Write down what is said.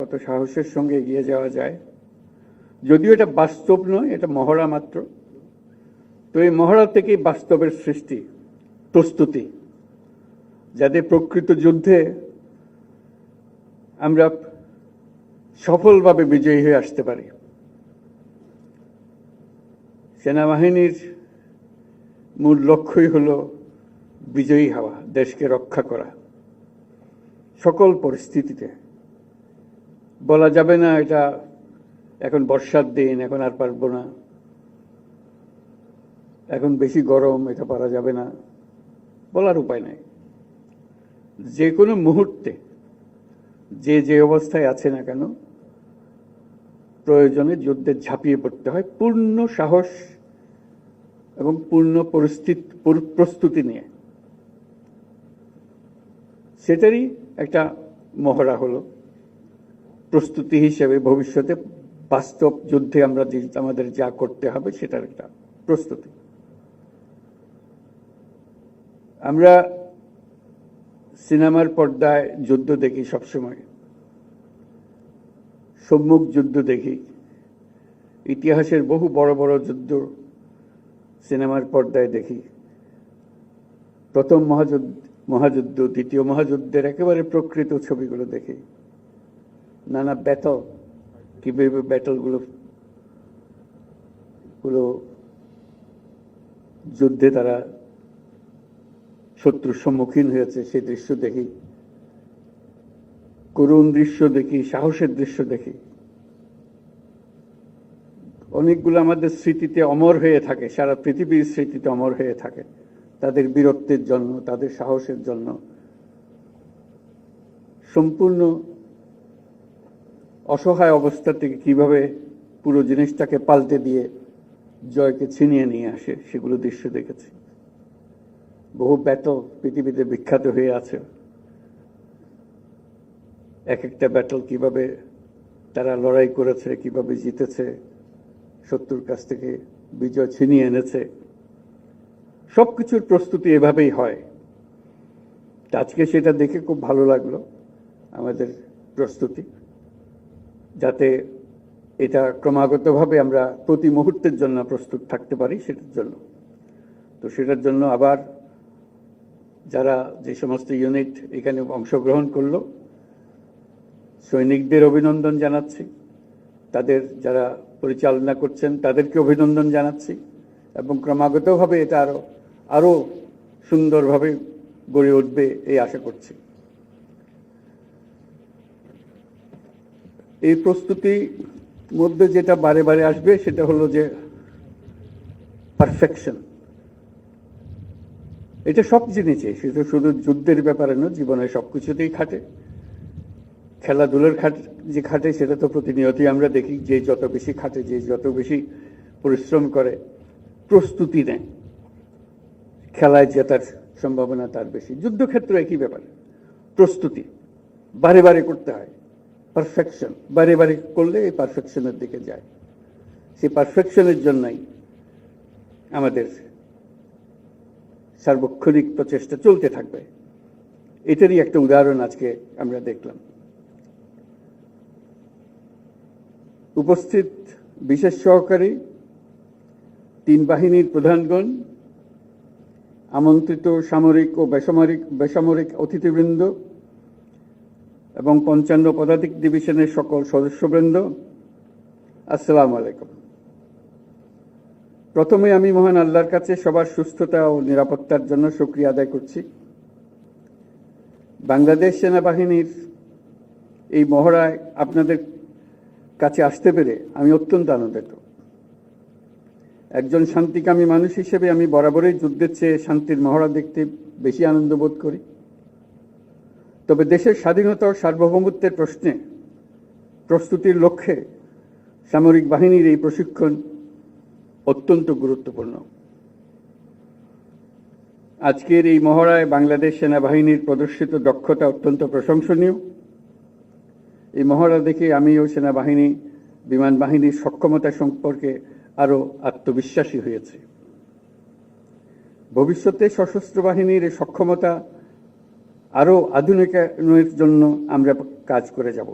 কত সাহসের সঙ্গে এগিয়ে যাওয়া যায়। যদিও এটা বাস্তব নয়, এটা মহড়া মাত্র। তো এই মহড়া থেকেই বাস্তবের সৃষ্টি, প্রস্তুতি, যাতে প্রকৃত যুদ্ধে আমরা সফলভাবে বিজয়ী হয়ে আসতে পারি। সেনাবাহিনীর মূল লক্ষ্যই হলো বিজয়ী হওয়া, দেশকে রক্ষা করা সকল পরিস্থিতিতে। বলা যাবে না এটা এখন বর্ষার দিন, এখন আর পারবো না, এখন বেশি গরম, এটা পারা যাবে না, বলার উপায় নাই। যে কোনো মুহূর্তে যে অবস্থায় আছে না কেন, প্রয়োজনে যুদ্ধে ঝাঁপিয়ে পড়তে হয় পূর্ণ সাহস এবং পূর্ণ প্রস্তুতি নিয়ে। সেটারই একটা মহড়া হলো প্রস্তুতি হিসেবে ভবিষ্যতে বাস্তব যুদ্ধে আমরা আমাদের যা করতে হবে সেটার একটা প্রস্তুতি। আমরা সিনেমার পর্দায় যুদ্ধ দেখি সবসময়, সম্মুখ যুদ্ধ দেখি, ইতিহাসের বহু বড় বড় যুদ্ধ সিনেমার পর্দায় দেখি। প্রথম মহাযুদ্ধ, দ্বিতীয় মহাযুদ্ধের একেবারে প্রকৃত ছবিগুলো দেখি। নানা ব্যাটল, কিভাবে ব্যাটলগুলো যুদ্ধে তারা শত্রুর সম্মুখীন হয়েছে সেই দৃশ্য দেখি, করুণ দৃশ্য দেখি, সাহসের দৃশ্য দেখি। অনেকগুলো আমাদের স্মৃতিতে অমর হয়ে থাকে, সারা পৃথিবীর স্মৃতিতে অমর হয়ে থাকে, তাদের বীরত্বের জন্য, তাদের সাহসের জন্য। সম্পূর্ণ অসহায় অবস্থা থেকে কিভাবে পুরো জিনিসটাকে পাল্টে দিয়ে জয়কে ছিনিয়ে নিয়ে আসে, সেগুলো দৃশ্য দেখেছি। বহু ব্যাটল পৃথিবীতে বিখ্যাত হয়ে আছে। এক একটা ব্যাটল কিভাবে তারা লড়াই করেছে, কিভাবে জিতেছে, শত্রুর কাছ থেকে বিজয় ছিনিয়ে এনেছে। সবকিছুর প্রস্তুতি এভাবেই হয়। আজকে সেটা দেখে খুব ভালো লাগলো, আমাদের প্রস্তুতি, যাতে এটা ক্রমাগতভাবে আমরা প্রতি মুহূর্তের জন্য প্রস্তুত থাকতে পারি সেটার জন্য। তো সেটার জন্য আবার যারা যে সমস্ত ইউনিট এখানে অংশগ্রহণ করলো, সৈনিকদের অভিনন্দন জানাচ্ছি, তাদের যারা পরিচালনা করছেন তাদেরকে অভিনন্দন জানাচ্ছি, এবং ক্রমাগতভাবে এটা আরো সুন্দরভাবে গড়ে উঠবে এই আশা করছি। এই প্রস্তুতির মধ্যে যেটা বারে বারে আসবে সেটা হলো যে পারফেকশন। এটা সব জিনিসে, সেটা শুধু যুদ্ধের ব্যাপারে নয়, জীবনের সবকিছুতেই খাটে। খেলাধুলার যে খাটে সেটা তো প্রতিনিয়তই আমরা দেখি, যে যত বেশি খাটে, যে যত বেশি পরিশ্রম করে, প্রস্তুতি নেয়, খেলায় জেতার সম্ভাবনা তার বেশি। যুদ্ধক্ষেত্র একই ব্যাপার, প্রস্তুতি বারে বারে করতে হয়। পারফেকশন বারে বারে করলে এই পারফেকশনের দিকে যায়। সেই পারফেকশনের জন্যই আমাদের সার্বক্ষণিক প্রচেষ্টা চলতে থাকবে। এটারই একটা উদাহরণ আজকে আমরা দেখলাম। উপস্থিত বিশেষ সহকারী, 3 বাহিনীর প্রধানগণ, আমন্ত্রিত সামরিক ও বেসামরিক অতিথিবৃন্দ এবং 55 পদাতিক ডিভিশনের সকল সদস্যবৃন্দ, আসসালামু আলাইকুম। প্রথমে আমি মহান আল্লাহর কাছে সবার সুস্থতা ও নিরাপত্তার জন্য শুকরিয়া আদায় করছি। বাংলাদেশ সেনাবাহিনীর এই মহড়ায় আপনাদের কাছে আসতে পেরে আমি অত্যন্ত আনন্দিত। একজন শান্তিকামী মানুষ হিসেবে আমি বরাবরই যুদ্ধের চেয়ে শান্তির মহড়া দেখতে বেশি আনন্দ বোধ করি। তবে দেশের স্বাধীনতা ও সার্বভৌমত্বের প্রশ্নে প্রস্তুতির লক্ষ্যে সামরিক বাহিনীর এই প্রশিক্ষণ অত্যন্ত গুরুত্বপূর্ণ। আজকের এই মহড়ায় বাংলাদেশ সেনাবাহিনীর প্রদর্শিত দক্ষতা অত্যন্ত প্রশংসনীয়। এই মহড়া দেখে আমিও সেনাবাহিনী, বিমান বাহিনীর সক্ষমতা সম্পর্কে আরো আত্মবিশ্বাসী হয়েছি। ভবিষ্যতে সশস্ত্র বাহিনীর এই সক্ষমতা আরো আধুনিকায়নের জন্য আমরা কাজ করে যাব।